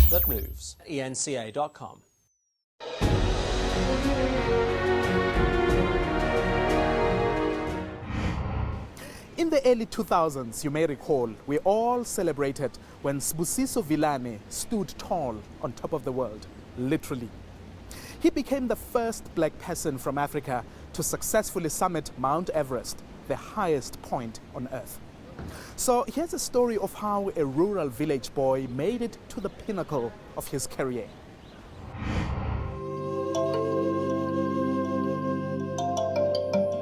that moves. enca.com. In the early 2000s, you may recall, we all celebrated when Sibusiso Vilane stood tall on top of the world, literally. He became the first black person from Africa to successfully summit Mount Everest, the highest point on Earth. So here's a story of how a rural village boy made it to the pinnacle of his career.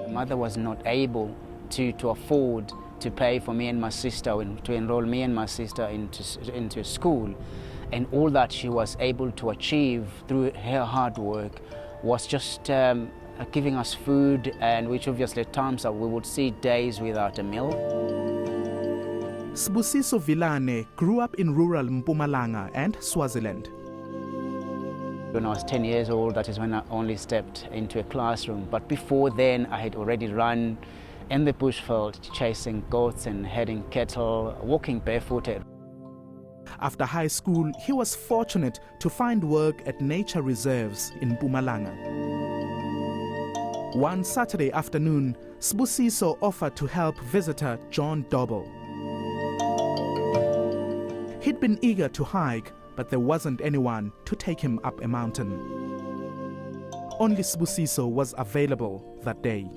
My mother was not able to afford to pay for me and my sister, to enroll me and my sister into school. And all that she was able to achieve through her hard work was just giving us food, and which obviously at times we would see days without a meal. Sibusiso Vilane grew up in rural Mpumalanga and Swaziland. When I was 10 years old, that is when I only stepped into a classroom. But before then, I had already run in the bushveld, chasing goats and herding cattle, walking barefooted. After high school, he was fortunate to find work at nature reserves in Mpumalanga. One Saturday afternoon, Sibusiso offered to help visitor John Dobble. He'd been eager to hike, but there wasn't anyone to take him up a mountain. Only Sibusiso was available that day.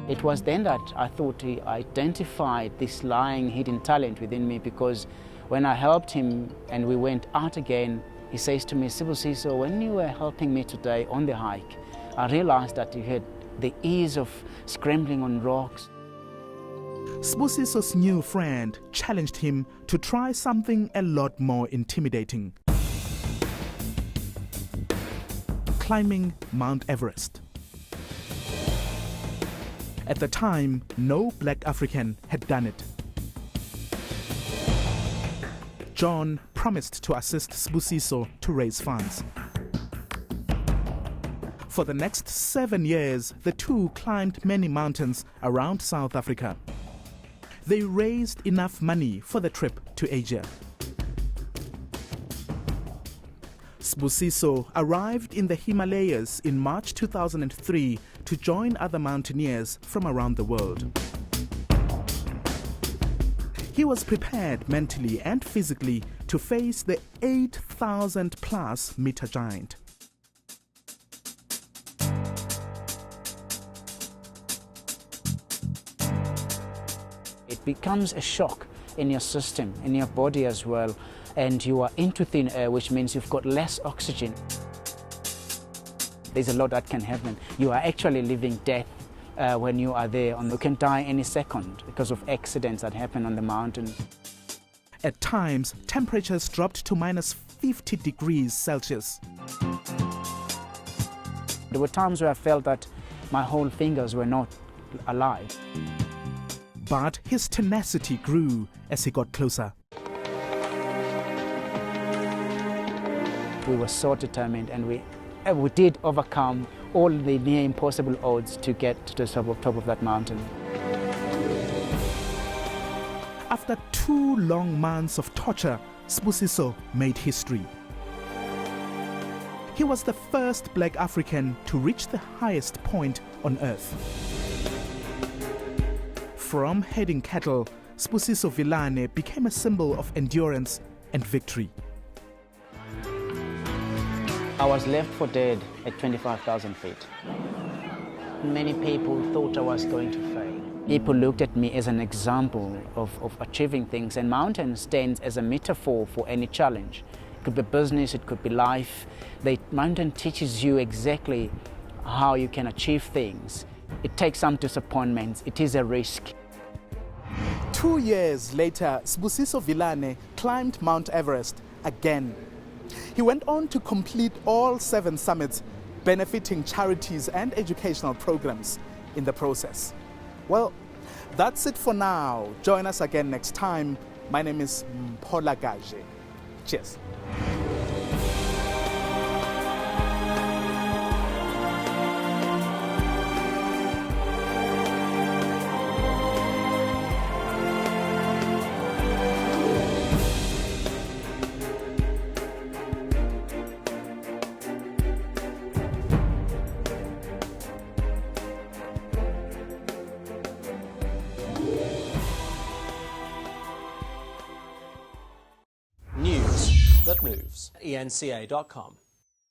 It was then that I thought he identified this lying hidden talent within me, because when I helped him and we went out again, he says to me, "Sibusiso, when you were helping me today on the hike, I realized that you had the ease of scrambling on rocks." Sibusiso's new friend challenged him to try something a lot more intimidating: climbing Mount Everest. At the time, no black African had done it. John promised to assist Sibusiso to raise funds. For the next 7 years, the two climbed many mountains around South Africa. They raised enough money for the trip to Asia. Sibusiso arrived in the Himalayas in March 2003 to join other mountaineers from around the world. He was prepared mentally and physically to face the 8,000+ meter giant. It becomes a shock in your system, in your body as well, and you are into thin air, which means you've got less oxygen. There's a lot that can happen. You are actually living death when you are there, and you can die any second because of accidents that happen on the mountain. At times, temperatures dropped to -50 degrees Celsius. There were times where I felt that my whole fingers were not alive. But his tenacity grew as he got closer. We were so determined, and we did overcome all the near impossible odds to get to the top of that mountain. After 2 long months of torture, Sibusiso made history. He was the first black African to reach the highest point on Earth. From herding cattle, Sibusiso Vilane became a symbol of endurance and victory. I was left for dead at 25,000 feet. Many people thought I was going to fail. People looked at me as an example of achieving things, and mountain stands as a metaphor for any challenge. It could be business, it could be life. The mountain teaches you exactly how you can achieve things. It takes some disappointments, it is a risk. 2 years later, Sibusiso Vilane climbed Mount Everest again. He went on to complete all 7 summits, benefiting charities and educational programs in the process. Well, that's it for now. Join us again next time. My name is Mphola Gaje. Cheers. that moves. ENCA.com.